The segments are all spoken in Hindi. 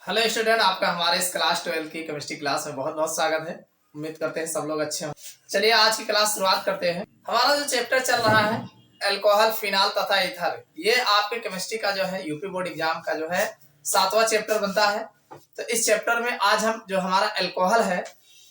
हेलो स्टूडेंट, आपका हमारे इस क्लास 12 की केमिस्ट्री क्लास में बहुत बहुत स्वागत है। उम्मीद करते हैं सब लोग अच्छे हों। चलिए आज की क्लास शुरुआत करते हैं। हमारा जो चैप्टर चल रहा है अल्कोहल, फिनाल तथा ईथर, ये आपके केमिस्ट्री का जो है यूपी बोर्ड एग्जाम का जो है 7वां चैप्टर बनता है। तो इस चैप्टर में आज हम जो हमारा अल्कोहल है,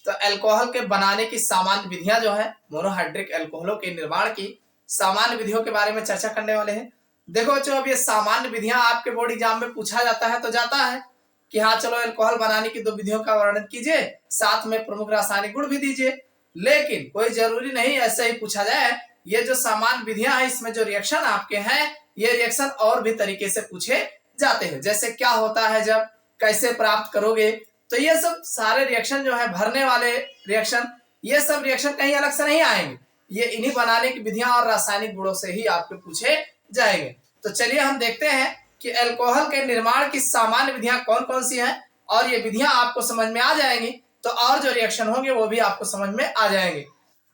तो अल्कोहल के बनाने की सामान्य विधियां जो है, मोनोहाइड्रिक अल्कोहलों के निर्माण की सामान्य विधियों के बारे में चर्चा करने वाले हैं। देखो बच्चों, अब ये सामान्य विधियां आपके बोर्ड एग्जाम में पूछा जाता है तो जाता है कि हाँ चलो अल्कोहल बनाने की 2 विधियों का वर्णन कीजिए, साथ में प्रमुख रासायनिक गुण भी दीजिए। लेकिन कोई जरूरी नहीं ऐसे ही पूछा जाए। ये जो सामान्य विधियां हैं, इसमें जो रिएक्शन आपके हैं, ये रिएक्शन और भी तरीके से पूछे जाते हैं। जैसे क्या होता है जब, कैसे प्राप्त करोगे, तो ये सब सारे रिएक्शन जो है, भरने वाले रिएक्शन, ये सब रिएक्शन कहीं अलग से नहीं आएंगे। ये इन्हीं बनाने की विधियां और रासायनिक गुणों से ही आपके पूछे जाएंगे। तो चलिए हम देखते हैं कि अल्कोहल के निर्माण की सामान्य विधियां कौन कौन सी हैं, और ये विधियां आपको समझ में आ जाएंगी तो और जो रिएक्शन होंगे वो भी आपको समझ में आ जाएंगे।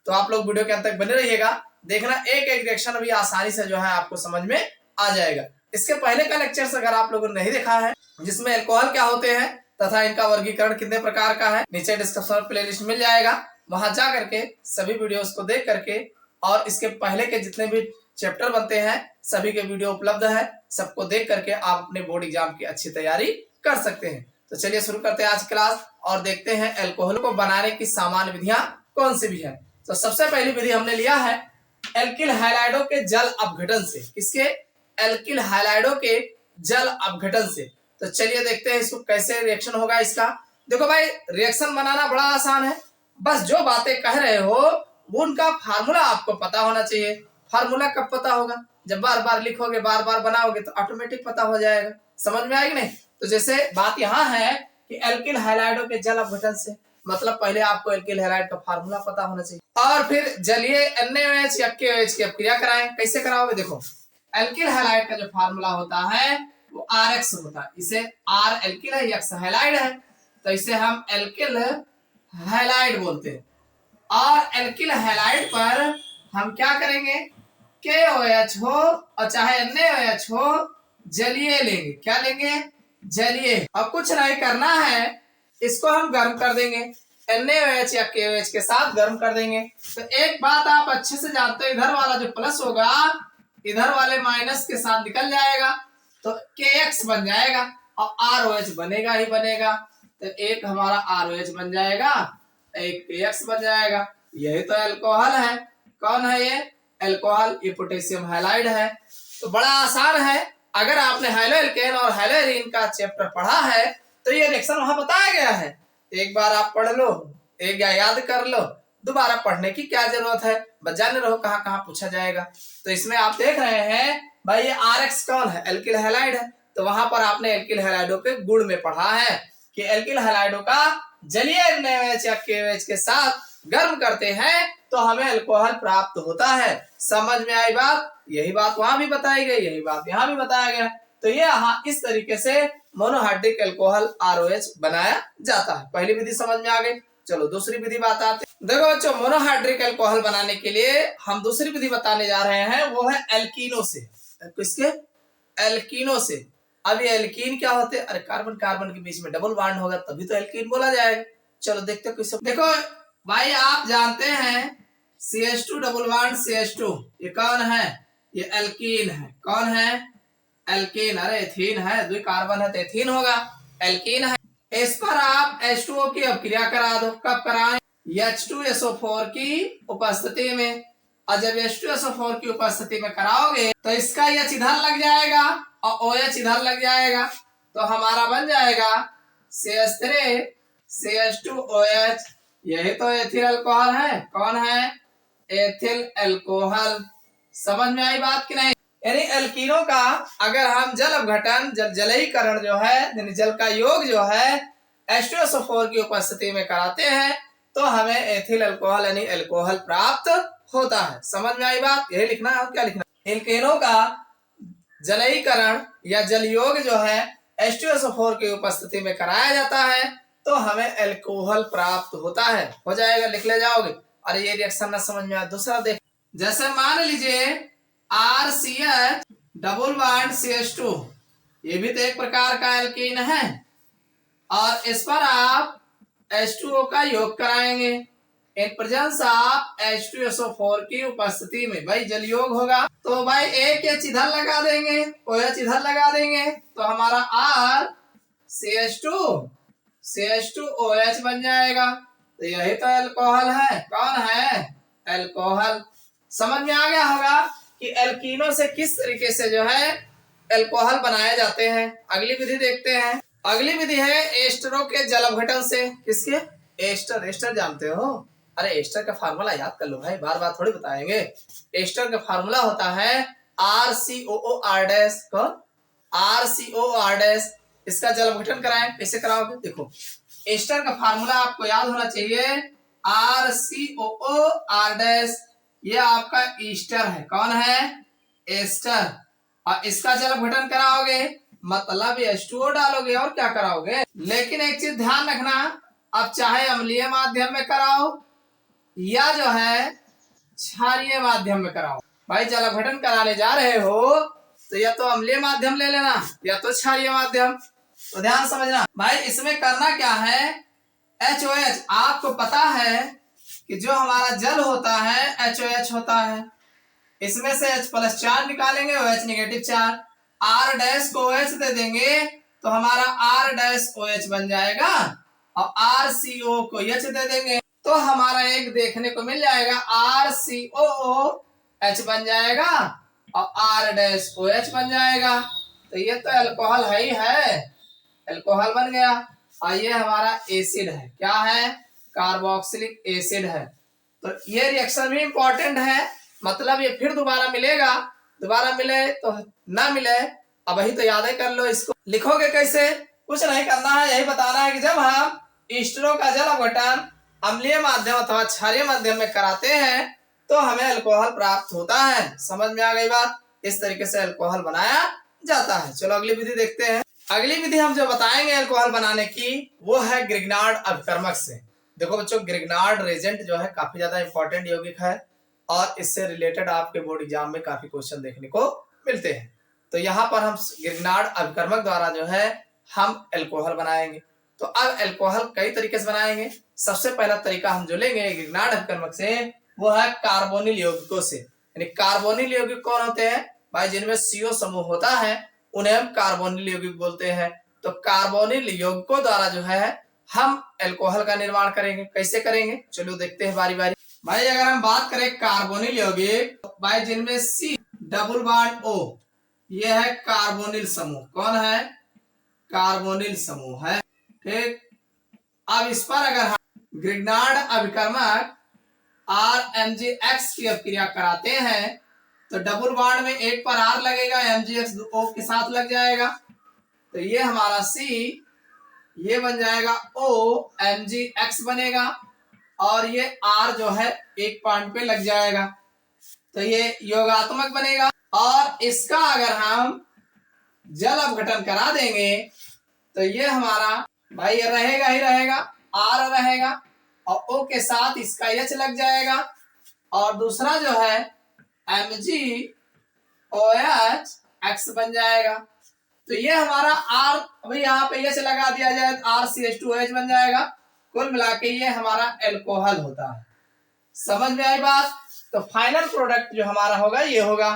तो आप लोग वीडियो के अंत तक बने रहिएगा, देखना एक एक रिएक्शन भी आसानी से जो है आपको समझ में आ जाएगा। इसके पहले का लेक्चर अगर आप लोगों ने नहीं देखा है, जिसमें अल्कोहल क्या होते हैं तथा इनका वर्गीकरण कितने प्रकार का है, नीचे डिस्क्रिप्शन में प्लेलिस्ट मिल जाएगा, वहां जा करके सभी वीडियोस को देख करके, और इसके पहले के जितने भी चैप्टर बनते हैं सभी के वीडियो उपलब्ध है, सबको देख करके आप अपने बोर्ड एग्जाम की अच्छी तैयारी कर सकते हैं। तो चलिए शुरू करते हैं आज क्लास और देखते हैं अल्कोहल को बनाने की सामान्य विधियां कौन सी भी हैं। तो सबसे पहली विधि हमने लिया है एल्किल हैलाइडों के जल अपघटन से। किसके? एल्किल हैलाइडों के जल अपघटन से। तो चलिए देखते हैं इसको कैसे रिएक्शन होगा इसका। देखो भाई, रिएक्शन बनाना बड़ा आसान है, बस जो बातें कह रहे हो वो उनका फार्मूला आपको पता होना चाहिए। फार्मूला कब पता होगा? जब बार बार लिखोगे, बार बार बनाओगे तो ऑटोमेटिक पता हो जाएगा। समझ में आएगी नहीं? तो जैसे बात यहाँ है कि एल्किल हैलाइडों के जल अपघटन से, मतलब पहले आपको एल्किल हैलाइड का फार्मूला पता होना चाहिए, और फिर जलीय NaOH या KOH की क्रिया कराएं। कैसे कराओगे? देखो, एल्किल हैलाइड का जो फार्मूला होता है वो RX होता है। इसे R एल्किल है, X हैलाइड है, तो इसे हम एल्किल हैलाइड बोलते हैं। और एल्किल हैलाइड पर हम क्या करेंगे, KOH हो और चाहे NaOH हो, जलीय लेंगे। क्या लेंगे? जलीय। अब कुछ नहीं करना है, इसको हम गर्म कर देंगे, NaOH या KOH के साथ गर्म कर देंगे। तो एक बात आप अच्छे से जानते हो, इधर वाला जो प्लस होगा इधर वाले माइनस के साथ निकल जाएगा, तो KX बन जाएगा और ROH बनेगा ही बनेगा। तो एक हमारा ROH बन जाएगा, एक KX बन जाएगा। यही तो अल्कोहल है। कौन है ये? अल्कोहल। ये पोटेशियम हैलाइड है। तो बड़ा आसान है। अगर आपने हैलोएल्केन और हैलोएरीन का चैप्टर पढ़ा है तो ये रिएक्शन वहां बताया गया है। एक बार आप पढ़ लो, एक याद कर लो, दोबारा पढ़ने की क्या जरूरत है, बस जाने रहो कहाँ कहाँ पूछा जाएगा। तो इसमें आप देख रहे हैं भाई, ये RX कौन है? एल्किल हैलाइड है। तो वहां पर आपने एल्किल हैलाइडों के गुण में पढ़ा है कि एल्किल हैलाइडों का जलीय NaOH या KOH के साथ गर्म करते हैं तो हमें अल्कोहल प्राप्त होता है। समझ में आई बात? यही बात वहां भी बताई गई, यही बात यहाँ भी बताया गया। तो ये यहाँ इस तरीके से मोनोहाइड्रिक अल्कोहल ROH बनाया जाता है। पहली विधि समझ में आ गई। चलो दूसरी विधि बताते हैं। देखो बच्चों, मोनोहाइड्रिक अल्कोहल बनाने के लिए हम दूसरी विधि बताने जा रहे हैं, वो है एल्कीनो से। किसके? एल्कीनो से। अब ये एल्कीन क्या होते हैं? अरे कार्बन कार्बन के बीच में डबल बॉन्ड होगा तभी तो एल्कीन बोला जाएगा। चलो देखते हैं कैसे। देखो भाई, आप जानते हैं CH2 डबल बॉन्ड CH2, ये कौन है? ये एल्कीन है। कौन है? एल्कीन। अरे एथीन है, 2 कार्बन है तो एथीन होगा, एल्कीन है। इस पर आप H2O की अपक्रिया करा दो। कब कराएं? H2SO4 की उपस्थिति में। और जब H2SO4 की उपस्थिति में कराओगे तो इसका H इधर लग जाएगा और OH इधर लग जाएगा, तो हमारा बन जाएगा CH3 CH2OH। यही तो एथिल अल्कोहल है। कौन है? Ethyl alcohol. समझ में आई बात कि नहीं? यानी एल्कीनों का अगर हम जल अपघटन, जलयीकरण जो है, यानी जल का योग जो है H2SO4 की उपस्थिति में कराते हैं तो हमें एथिल अल्कोहल यानी अल्कोहल प्राप्त होता है। समझ में आई बात? यही लिखना है, और क्या लिखना? एल्कीनों का जलयीकरण या जल योग जो है H2SO4 की उपस्थिति में कराया जाता है तो हमें अल्कोहल प्राप्त होता है। हो जाएगा, लिख ले जाओगे। और ये रिएक्शन ना समझ में आया, दूसरा देख। जैसे मान लीजिए RCH डबल बॉन्ड CH2, ये भी तो एक प्रकार का एल्कीन है। और इस पर आप H2O का योग कराएंगे इन प्रेजेंस ऑफ H2SO4 की उपस्थिति में। भाई जल योग होगा तो भाई एक एच इधर लगा देंगे, OH इधर लगा देंगे, तो हमारा R CH2OH बन जाएगा। तो यही तो अल्कोहल है। कौन है? अल्कोहल। समझ में आ गया होगा कि एल्कीनो से किस तरीके से जो है अल्कोहल बनाए जाते हैं। अगली विधि देखते हैं। अगली विधि है एस्टरों के जल अपघटन से। किसके? एस्टर। एस्टर जानते हो? अरे एस्टर का फार्मूला याद कर लो भाई, बार बार थोड़ी बताएंगे। एस्टर का फार्मूला होता है RCOOR डैश। कौन? RCOR dash. इसका जल अपघटन कराएं, कैसे कराओगे? देखो एस्टर का फार्मूला आपको याद होना चाहिए, RCOOR डैश। ये आपका ईस्टर है। कौन है? एस्टर। और इसका जल अपघटन कराओगे मतलब H2O डालोगे और क्या कराओगे। लेकिन एक चीज ध्यान रखना, अब चाहे अम्लीय माध्यम में कराओ या जो है क्षारीय माध्यम में कराओ। भाई जल अपघटन कराने जा रहे हो तो या तो अम्लीय माध्यम ले लेना या तो क्षारीय माध्यम। तो ध्यान समझना भाई, इसमें करना क्या है, HOH। आपको पता है कि जो हमारा जल होता है HOH होता है, इसमें से H+ चार्ज निकालेंगे, OH negative charge, R dash को OH दे देंगे तो हमारा R डैश OH बन जाएगा और RCO को H दे देंगे तो हमारा एक देखने को मिल जाएगा, RCOOH बन जाएगा और R डैश OH बन जाएगा। तो ये तो अल्कोहल है ही है, अल्कोहल बन गया। और ये हमारा एसिड है। क्या है? कार्बोक्सिलिक एसिड है। तो ये रिएक्शन भी इंपॉर्टेंट है, मतलब ये फिर दोबारा मिलेगा, दोबारा मिले तो ना मिले, अब वही तो याद ही कर लो। इसको लिखोगे कैसे? कुछ नहीं करना है, यही बताना है कि जब हम ईस्टरों का जल अपघटन अम्लीय माध्यम अथवा क्षारीय माध्यम में कराते हैं तो हमें अल्कोहल प्राप्त होता है। समझ में आ गई बात? इस तरीके से अल्कोहल बनाया जाता है। चलो अगली विधि देखते हैं। अगली विधि हम जो बताएंगे अल्कोहल बनाने की वो है ग्रिग्नार्ड अभिकर्मक से। देखो बच्चों, ग्रिग्नार्ड रेजेंट जो है काफी ज्यादा इंपॉर्टेंट यौगिक है और इससे रिलेटेड आपके बोर्ड एग्जाम में काफी क्वेश्चन देखने को मिलते हैं। तो यहाँ पर हम ग्रिग्नार्ड अभिकर्मक द्वारा जो है हम अल्कोहल बनाएंगे। तो अब अल्कोहल कई तरीके से बनाएंगे। सबसे पहला तरीका हम जो लेंगे ग्रिग्नार्ड अभिकर्मक से वो है कार्बोनिल यौगिकों से। यानी कार्बोनिल यौगिक कौन होते हैं भाई? जिनमें CO समूह होता है उन्हें हम कार्बोनिल यौगिक बोलते हैं। तो कार्बोनिल यौगिकों द्वारा जो है हम अल्कोहल का निर्माण करेंगे। कैसे करेंगे चलो देखते हैं बारी बारी। भाई अगर हम बात करें कार्बोनिल यौगिक भाई जिनमें C डबल बॉन्ड O, ये है कार्बोनिल समूह। कौन है? कार्बोनिल समूह है। ठीक, अब इस पर अगर हम ग्रिग्नार्ड अभिकर्मक RMgX की अभिक्रिया कराते हैं तो डबल बॉन्ड में एक पर R लगेगा, MgX O के साथ लग जाएगा, तो ये हमारा C ये बन जाएगा O, MgX बनेगा और ये R जो है एक पॉइंट पे लग जाएगा, तो ये योगात्मक बनेगा। और इसका अगर हम जल अपघटन करा देंगे तो ये हमारा भाई ये रहेगा ही रहेगा, R रहेगा और O के साथ इसका H लग जाएगा और दूसरा जो है MgOH X बन जाएगा। तो ये हमारा R, अभी यहाँ पे H लगा दिया जाए तो RCH2OH बन जाएगा। कुल मिला के ये हमारा अल्कोहल होता है। समझ में आई बात? तो फाइनल प्रोडक्ट जो हमारा होगा ये होगा।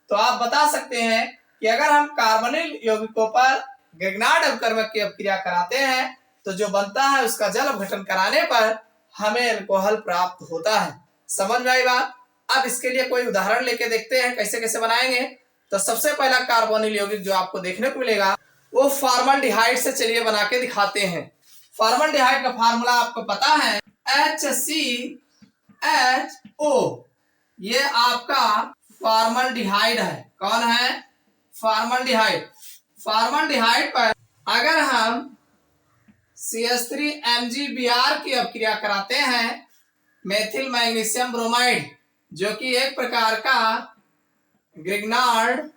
तो आप बता सकते हैं कि अगर हम कार्बोनिल यौगिकों पर ग्रिग्नार्ड अभिकर्मक की अभिक्रिया कराते हैं तो जो बनता है उसका जल अपघटन कराने पर हमें अल्कोहल प्राप्त होता है। समझ में आई बात? अब इसके लिए कोई उदाहरण लेके देखते हैं कैसे कैसे बनाएंगे। तो सबसे पहला कार्बोनिल यौगिक जो आपको देखने को मिलेगा वो फॉर्मल्डिहाइड से, चलिए बना के दिखाते हैं। फॉर्मल्डिहाइड का फार्मूला आपको पता है HCHO, ये आपका फॉर्मल्डिहाइड है। कौन है? फॉर्मल्डिहाइड। फॉर्मल्डिहाइड पर अगर हम CH3MgBr की अभिक्रिया कराते हैं मेथिल मैग्नीशियम ब्रोमाइड, जो कि एक प्रकार का ग्रिग्नार्ड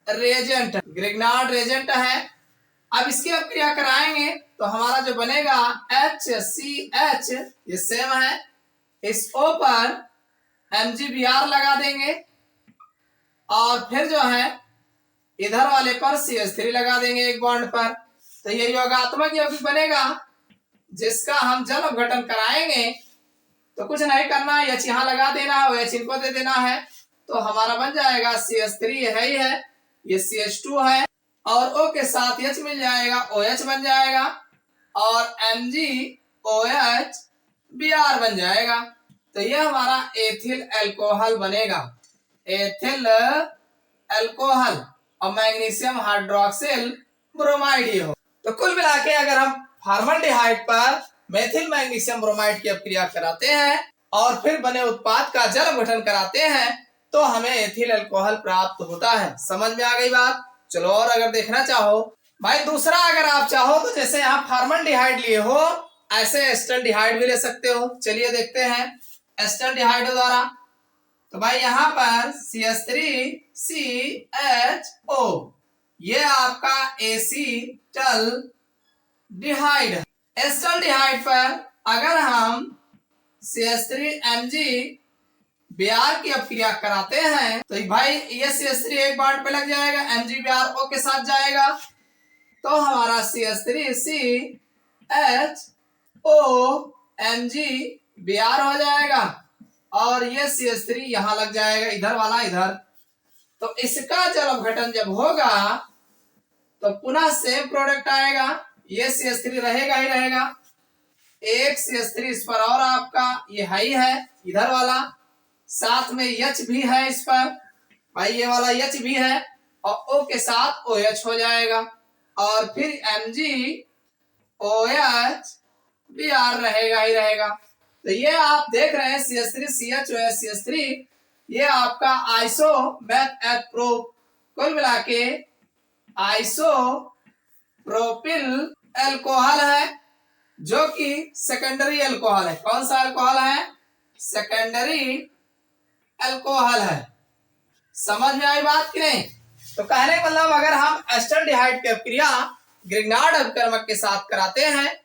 रेजेंट है। अब इसकी अभिक्रिया कराएंगे तो हमारा जो बनेगा HCH, ये सेम है, इस O पर MgBr लगा देंगे और फिर जो है इधर वाले पर CH3 लगा देंगे एक बॉन्ड पर, तो ये योगात्मक यौगिक बनेगा जिसका हम जल अपघटन कराएंगे तो कुछ नहीं करना, एच यहाँ लगा देना है, एच इनको दे देना है, तो हमारा बन जाएगा CH3 है ही है, ये CH2 है और O के साथ H मिल जाएगा, OH बन जाएगा और MgOH Br बन जाएगा। तो ये हमारा एथिल अल्कोहल बनेगा, एथिल अल्कोहल और मैग्नीशियम हाइड्रोक्सिल ब्रोमाइड ये हो। तो कुल मिला के अगर हम फॉर्मल्डिहाइड पर मेथिल मैग्नीशियम ब्रोमाइड की अपक्रिया कराते हैं और फिर बने उत्पाद का जल अपघटन कराते हैं तो हमें एथिल अल्कोहल प्राप्त होता है। समझ में आ गई बात? चलो और अगर देखना चाहो भाई दूसरा, अगर आप चाहो तो जैसे यहाँ फॉर्मल्डिहाइड लिए हो ऐसे एस्टल्डिहाइड भी ले सकते हो। चलिए देखते हैं एस्टल्डिहाइड द्वारा। तो भाई यहाँ पर CH3CHO ये आपका एसीटल्डिहाइड है। एस्टल्डिहाइड पर अगर हम CH3MgBr की अपक्रिया कराते हैं तो भाई ये CH3 एक बॉन्ड पे लग जाएगा, MgBr O के साथ जाएगा तो हमारा CH3CHOMgBr हो जाएगा और ये CH3 यहाँ लग जाएगा, इधर वाला इधर। तो इसका जल अपघटन जब होगा तो पुनः सेम प्रोडक्ट आएगा, ये CH3 रहेगा ही रहेगा, एक CH3 इस पर और आपका ये हाई है इधर वाला, साथ में H भी है इस पर भाई, ये वाला H भी है और O के साथ OH हो जाएगा और फिर MgOH रहेगा ही रहेगा। तो ये आप देख रहे हैं CH3CHOH ये आपका आइसोमेथ कुल मिला के आइसोप्रोपिल अल्कोहल है जो कि सेकेंडरी अल्कोहल है। कौन सा अल्कोहल है? सेकेंडरी अल्कोहल है। समझ में आई बात कि नहीं? तो कहने का मतलब अगर हम एस्टल्डिहाइड की अपक्रिया ग्रिग्नार्ड अपकर्मक के साथ कराते हैं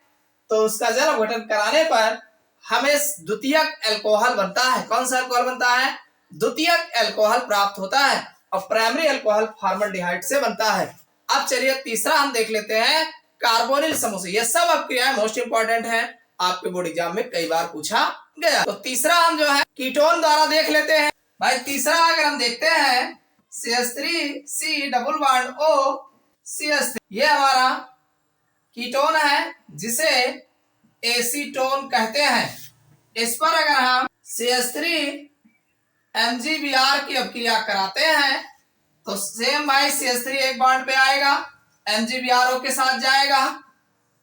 तो उसका जल अपघटन कराने पर हमें द्वितीयक अल्कोहल बनता है। कौन सा अल्कोहल बनता है? द्वितीयक अल्कोहल प्राप्त होता है और प्राइमरी अल्कोहल फॉर्मल्डिहाइड से बनता है। अब चलिए तीसरा हम देख लेते हैं कार्बोनिल समूह। ये सब अपक्रियाएं मोस्ट इंपॉर्टेंट है, आपके बोर्ड एग्जाम में कई बार पूछा गया। तो तीसरा हम जो है कीटोन द्वारा देख लेते हैं। भाई तीसरा अगर हम देखते हैं CH3C♭O ये हमारा कीटोन है जिसे एसीटोन कहते हैं। इस पर अगर हम CH3MgBr की अपक्रिया कराते हैं तो सेम भाई CH3 एक बॉन्ड पे आएगा, MgBr O के साथ जाएगा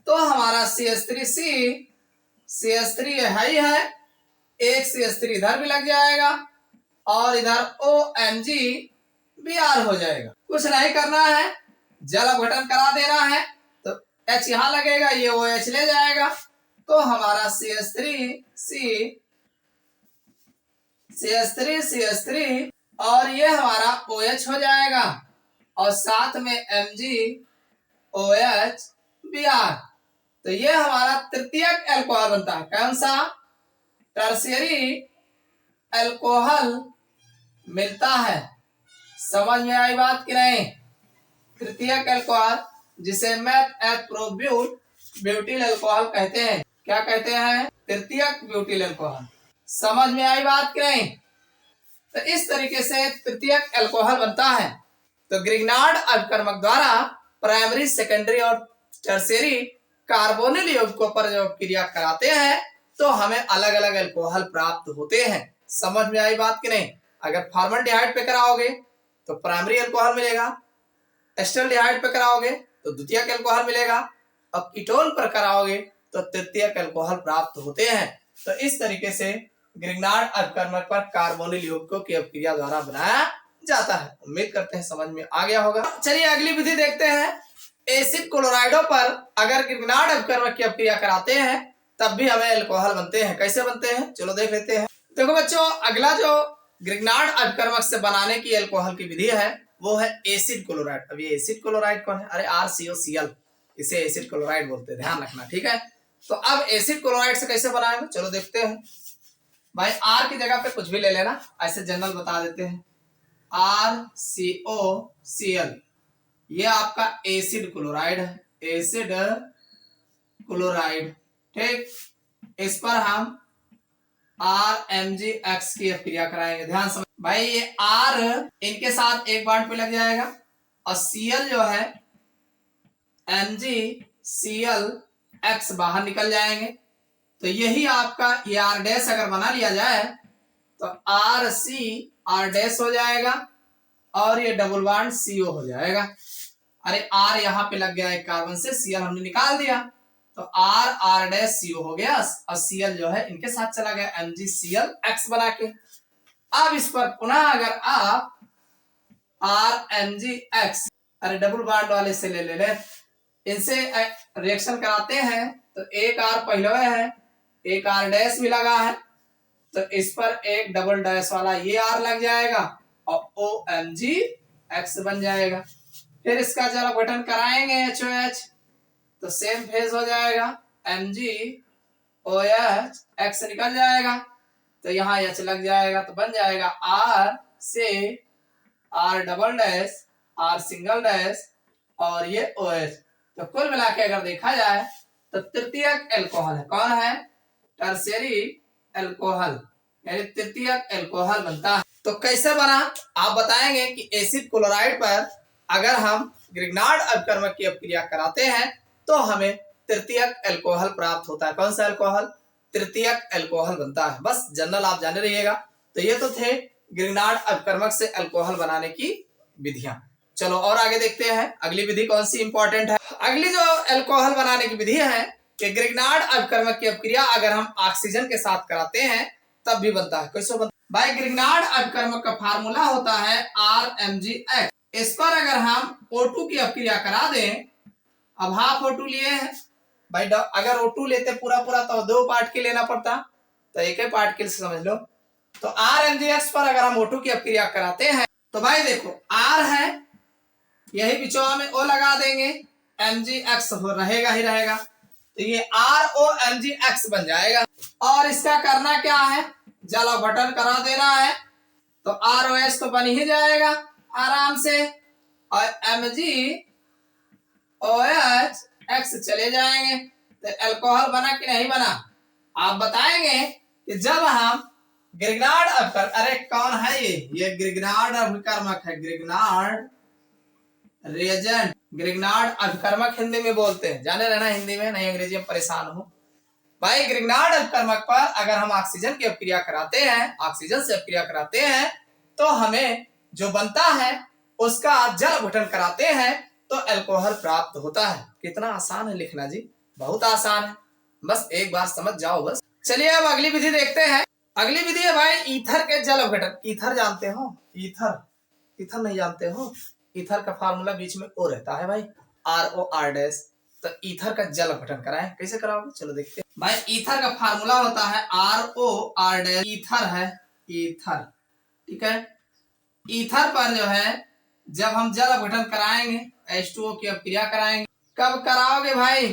तो हमारा CH3 है ही है, एक CH3 इधर भी लग जाएगा और इधर OMgBr हो जाएगा। कुछ नहीं करना है, जल अपघटन करा देना है तो H यहाँ लगेगा, ये OH ले जाएगा तो हमारा CH3 और ये हमारा OH हो जाएगा और साथ में MgOH तो ये हमारा तृतीयक अल्कोहल बनता है। कौन सा? टर्शियरी अल्कोहल मिलता है। समझ में आई बात कि नहीं? तृतीयक अल्कोहल जिसे ब्यूटिल अल्कोहल कहते हैं। क्या कहते हैं? तृतीयक ब्यूटिल अल्कोहल। समझ में आई बात कि नहीं? तो इस तरीके से तृतीयक अल्कोहल बनता है। तो ग्रिग्नार्ड अपकर्मक द्वारा प्राइमरी, सेकेंडरी और टर्शियरी कार्बोनिल यौगिकों पर जब क्रिया कराते हैं तो हमें अलग अलग अल्कोहल प्राप्त होते हैं। समझ में आई बात कि नहीं? अगर फॉर्मल्डिहाइड पे कराओगे तो प्राइमरी अल्कोहल मिलेगा, एस्टल्डिहाइड पे कराओगे तो द्वितीयक अल्कोहल मिलेगा और कीटोन पर कराओगे तो तृतीयक अल्कोहल प्राप्त होते हैं। तो इस तरीके से ग्रिग्नार्ड अपकर्मक पर कार्बोनिल यौगिकों की अपक्रिया द्वारा बनाया जाता है। उम्मीद करते हैं समझ में आ गया होगा। चलिए अगली विधि देखते हैं। एसिड क्लोराइडों पर अगर ग्रिग्नार्ड अपकर्मक की अपक्रिया कराते हैं तब भी हमें अल्कोहल बनते हैं। कैसे बनते हैं चलो देख लेते हैं। देखो बच्चों, अगला जो ग्रिग्नार्ड अपकर्मक से बनाने की अल्कोहल की विधि है वो है एसिड क्लोराइड। अब ये एसिड क्लोराइड कौन है? अरे RCOCl, इसे एसिड क्लोराइड बोलते हैं, ध्यान रखना, ठीक है। तो अब एसिड क्लोराइड से कैसे बनाएंगे चलो देखते हैं। भाई R की जगह पे कुछ भी ले लेना, ऐसे जनरल बता देते हैं। RCOCl ये आपका एसिड क्लोराइड है। Acid chloride. ठीक, इस पर हम RMgX की अभिक्रिया कराएंगे। ध्यान समझ भाई, ये R इनके साथ एक बॉन्ड पे लग जाएगा और Cl जो है MgClX बाहर निकल जाएंगे। तो यही आपका ये R डैश अगर बना लिया जाए तो RC R डैश हो जाएगा और ये डबल बॉन्ड CO हो जाएगा। अरे R यहाँ पे लग गया है कार्बन से, Cl हमने निकाल दिया तो R डैश CO हो गया और Cl जो है इनके साथ चला गया MgClX बना के। अब इस पर पुनः अगर आप RMgX अरे डबल बॉन्ड वाले से ले इनसे रिएक्शन कराते हैं तो एक R पहले है, एक R डैश भी लगा है तो इस पर एक डबल डैश वाला ये R लग जाएगा और OMgX बन जाएगा। फिर इसका जल अपघटन कराएंगे HOH तो सेम फेज हो जाएगा, MgOH निकल जाएगा तो यहाँ H लग जाएगा तो बन जाएगा R से R double dash R single dash और ये OH। तो कुल मिला के अगर देखा जाए तो तृतीयक एल्कोहल है। कौन है? टर्शियरी एल्कोहल, यानी तृतीयक एल्कोहल बनता है। तो कैसे बना आप बताएंगे कि एसिड क्लोराइड पर अगर हम ग्रिग्नार्ड अपकर्मक की अपक्रिया कराते हैं तो हमें तृतीयक एल्कोहल प्राप्त होता है। कौन सा एल्कोहल? तृतीयक एल्कोहल बनता है। बस जनरल आप जाने रहिएगा। तो ये तो थे ग्रिग्नार्ड अपकर्मक से एल्कोहल बनाने की विधियां। चलो और आगे देखते हैं अगली विधि कौन सी इंपॉर्टेंट है। अगली जो एल्कोहल बनाने की विधि है कि ग्रिग्नार्ड अपकर्मक की अपक्रिया अगर हम ऑक्सीजन के साथ कराते हैं तब भी बनता है। कैसे बनता है भाई? ग्रिग्नार्ड अपकर्मक का फार्मूला होता है RMgX। इस पर अगर हम O2 की अपक्रिया करा दें, अब हाफ O2 लिए हैं भाई, अगर O2 लेते पूरा तो 2 पार्ट के लेना पड़ता, तो एक ही पार्ट के से समझ लो। तो RMgX पर अगर हम O2 की अपक्रिया कराते हैं तो भाई देखो R है, यही बिचौवा में O लगा देंगे, MgX रहेगा ही रहेगा तो ये ROMgX बन जाएगा। और इसका करना क्या है? जल अपघटन करा देना है तो ROH तो बन ही जाएगा आराम से और MgOH चले जाएंगे। तो अल्कोहल बना कि नहीं बना? आप बताएंगे कि जब हम ग्रिग्नार्ड अपकर्मक, अरे कौन है ये ग्रिग्नार्ड अपकर्मक है, ग्रिग्नार्ड रिएजेंट, ग्रिग्नार्ड अपकर्मक हिंदी में बोलते हैं, जाने रहना हिंदी में, नहीं अंग्रेजी में परेशान हो भाई। ग्रिग्नार्ड अपकर्मक पर अगर हम ऑक्सीजन की अपक्रिया कराते हैं, ऑक्सीजन से अपक्रिया कराते हैं तो हमें जो बनता है उसका जल अपघटन कराते हैं तो अल्कोहल प्राप्त होता है। कितना आसान है लिखना जी, बहुत आसान है, बस एक बार समझ जाओ बस। चलिए अब अगली विधि देखते हैं। अगली विधि है भाई ईथर के जल अपघटन। ईथर जानते हो? ईथर, ईथर नहीं जानते हो? ईथर का फार्मूला बीच में O रहता है भाई, ROR डैश। तो ईथर का जल अपघटन कराएं, कैसे कराओगे चलो देखते हैं भाई। ईथर का फार्मूला होता है ROR डैश, ईथर है, ईथर, ठीक है। ईथर पर जो है जब हम जल अपघटन कराएंगे H2O की अपक्रिया कराएंगे, कब कराओगे भाई?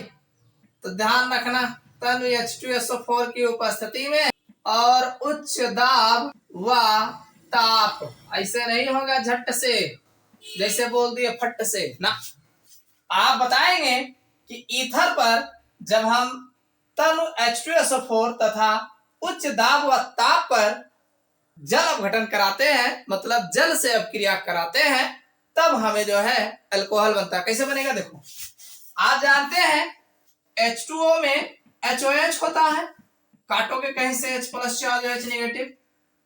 तो ध्यान रखना तनु H2SO4 की उपस्थिति में और उच्च दाब व ताप, ऐसे नहीं होगा झट से जैसे बोल दिए फट से ना। आप बताएंगे कि ईथर पर जब हम तनु H2SO4 तथा उच्च दाब व ताप पर जल अपघटन कराते हैं, मतलब जल से अपक्रिया कराते हैं, तब हमें जो है अल्कोहल बनता है। कैसे बनेगा देखो, आप जानते हैं H2O में HOH होता है, काटोगे कहीं से H plus charge H negative,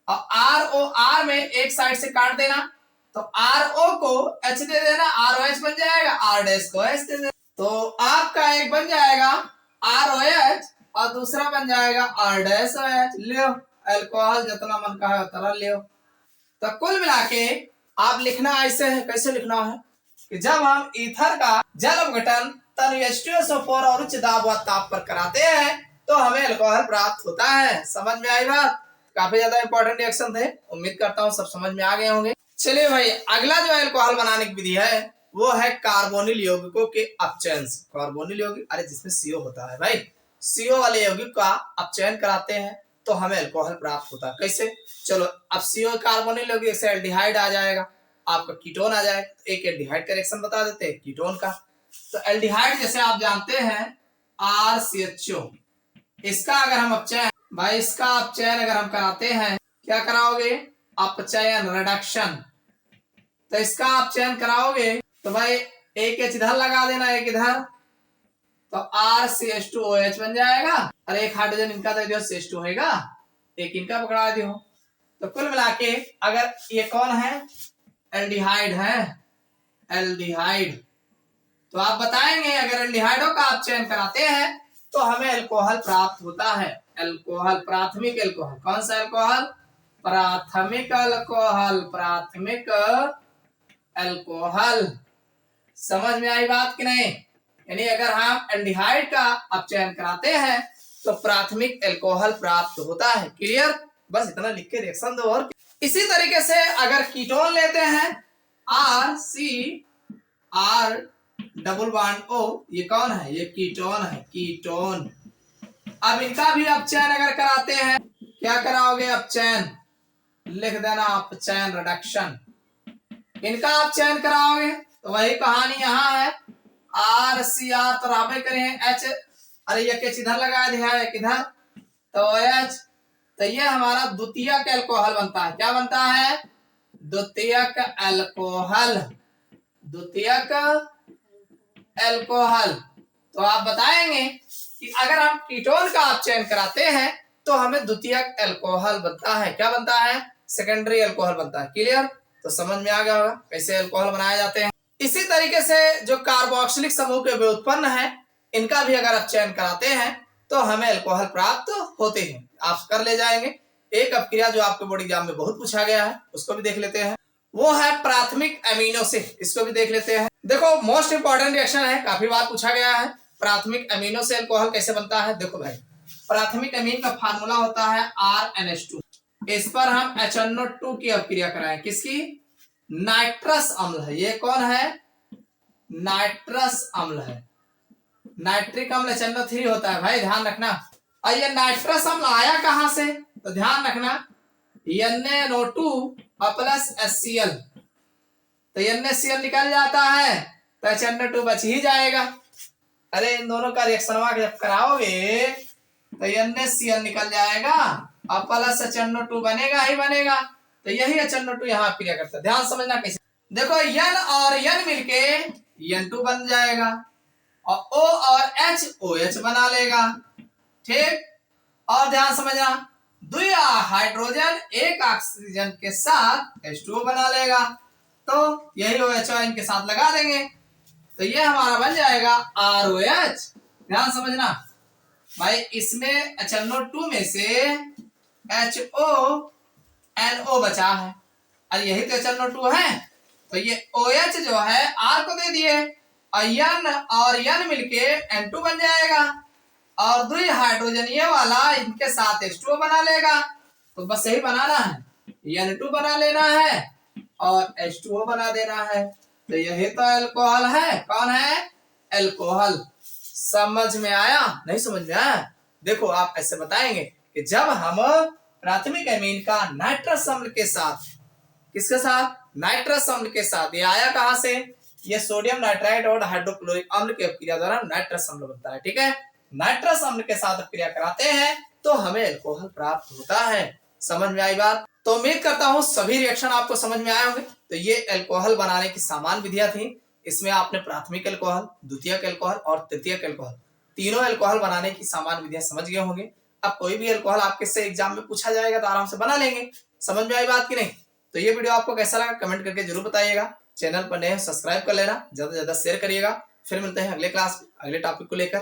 और ROR में एक साइड से काट देना तो RO को H दे देना, ROH बन जाएगा, R डैश को H दे देना। तो आपका एक बन जाएगा ROH और दूसरा बन जाएगा R डैश OH। लो अल्कोहल जितना मन का है उतना लियो। तो कुल मिला के आप लिखना ऐसे है, कैसे लिखना है कि जब हम ईथर का जल अपघटन तनु H2SO4 और उच्च दाब व ताप पर कराते हैं तो हमें अल्कोहल प्राप्त होता है। समझ में आई बात? काफी ज्यादा इंपॉर्टेंट रिएक्शन थे, उम्मीद करता हूँ सब समझ में आ गए होंगे। चलिए भाई अगला जो अल्कोहल बनाने की विधि है वो है कार्बोनिल यौगिकों के अपचयन से। कार्बोनिल यौगिक, अरे जिसमें CO होता है भाई, CO वाले यौगिक का अपचयन कराते हैं तो हमें अल्कोहल प्राप्त होता है। कैसे? चलो अब CO कार्बोनिल यौगिक से एल्डिहाइड आ जाएगा, आपका कीटोन आ जाएगा। एक एल्डिहाइड का रिएक्शन बता देते हैं कीटोन का, तो एल्डिहाइड जैसे आप जानते हैं RCHO, इसका अगर हम अपचयन भाई इसका अपचयन अगर हम कराते हैं, क्या कराओगे? अपचयन रिडक्शन। तो इसका अपचयन कराओगे तो भाई एक H इधर लगा देना, एक इधर, तो RCH2OH बन जाएगा और एक हाइड्रोजन इनका दे दियो CH2 होगा, एक इनका पकड़ा दियो। तो कुल मिला के अगर ये कौन है? एल्डिहाइड है, एल्डिहाइड। तो आप बताएंगे अगर एल्डिहाइडों का आप चयन कराते हैं तो हमें अल्कोहल प्राप्त होता है। अल्कोहल, प्राथमिक अल्कोहल। कौन सा अल्कोहल? प्राथमिक अल्कोहल, प्राथमिक अल्कोहल। समझ में आई बात कि नहीं? यानी अगर हम एल्डिहाइड का अपचयन कराते हैं तो प्राथमिक अल्कोहल प्राप्त होता है। क्लियर? बस इतना लिख के रिएक्शन दो। और इसी तरीके से अगर कीटोन लेते हैं, RCR डबल बॉन्ड O, ये कौन है? ये कीटोन है, कीटोन। अब इनका भी अपचयन अगर कराते हैं, क्या कराओगे? अपचयन लिख देना, अपचयन रिडक्शन। इनका अपचयन कराओगे तो वही कहानी यहाँ है, RCR तो राबे करें H, अरे ये H इधर लगा दिया है, एक इधर, तो OH, तो ये हमारा द्वितीयक अल्कोहल बनता है। क्या बनता है? द्वितीयक अल्कोहल, द्वितीयक अल्कोहल। तो आप बताएंगे कि अगर हम कीटोन का अपचयन कराते हैं तो हमें द्वितीयक अल्कोहल बनता है। क्या बनता है? सेकेंडरी अल्कोहल बनता है। क्लियर? तो समझ में आ गया होगा कैसे अल्कोहल बनाए जाते हैं। इसी तरीके से जो कार्बोक्सिलिक समूह के व्युत्पन्न है, इनका भी अगर अपचयन कराते हैं तो हमें अल्कोहल प्राप्त होते हैं। आप कर ले जाएंगे। एक अपक्रिया जो आपके बोर्ड एग्जाम में बहुत पूछा गया है, उसको भी देख लेते हैं, वो है प्राथमिक अमीनो से। इसको भी देख लेते हैं। देखो मोस्ट इंपॉर्टेंट रिएक्शन है, काफी बार पूछा गया है। प्राथमिक अमीनो से अल्कोहल कैसे बनता है? देखो भाई, प्राथमिक अमीन का फार्मूला होता है RNH2। इस पर हम HNO2 की अपक्रिया कराएं। किसकी? नाइट्रस अम्ल है। ये कौन है? नाइट्रस अम्ल है। नाइट्रिक अम्ल HNO3 होता है भाई, ध्यान रखना। और ये नाइट्रस अम्ल आया कहां से? तो ध्यान रखना, NaNO2 प्लस HCl, तो NaCl निकल जाता है तो HNO2 बच ही जाएगा। अरे इन दोनों का रिएक्शन जब कराओगे तो NaCl निकल जाएगा और प्लस HNO2 बनेगा ही बनेगा। तो यही HNO2 यहाँ क्रिया करता है। ध्यान समझना कैसे। देखो N और N मिलके N2 बन जाएगा और O और H OH बना लेगा। ठीक? और ध्यान समझना, दो हाइड्रोजन एक ऑक्सीजन के साथ H2O बना लेगा, तो यही OH इनके साथ लगा देंगे तो ये हमारा बन जाएगा ROH। ध्यान समझना भाई, इसमें HNO2 में से HONO बचा है और यही तो HNO2 है, तो ये OH जो है R को दे दिए और N और N मिलके N2 बन जाएगा और दुई हाइड्रोजन ये वाला इनके साथ H2O बना लेगा। तो बस यही बनाना है, N2 बना लेना है और H2O बना देना है। तो यही तो अल्कोहल है। कौन है? अल्कोहल। समझ में आया? नहीं समझ में आया? देखो आप ऐसे बताएंगे कि जब हम प्राथमिक अमीन का नाइट्रस अम्ल के साथ, किसके साथ? नाइट्रस अम्ल के साथ, ये आया कहां से? ये सोडियम नाइट्राइड और हाइड्रोक्लोरिक अम्ल की अपक्रिया द्वारा नाइट्रस अम्ल बनता है। ठीक है? नाइट्रस अम्ल के साथ अपक्रिया कराते हैं तो हमें अल्कोहल प्राप्त होता है। समझ में आई बात? तो उम्मीद करता हूं सभी रिएक्शन आपको समझ में आए होंगे। तो ये अल्कोहल बनाने की सामान्य विधियां थी। इसमें आपने प्राथमिक अल्कोहल, द्वितीयक अल्कोहल और तृतीयक अल्कोहल, तीनों अल्कोहल बनाने की सामान्य विधियां समझ गए होंगे। अब कोई भी अल्कोहल आपके से एग्जाम में पूछा जाएगा तो आराम से बना लेंगे। समझ में आई बात की नहीं? तो ये वीडियो आपको कैसा लगा कमेंट करके जरूर बताइएगा। चैनल पर नए सब्सक्राइब कर लेना, ज्यादा से ज्यादा शेयर करिएगा। फिर मिलते हैं अगले क्लास में अगले टॉपिक को लेकर।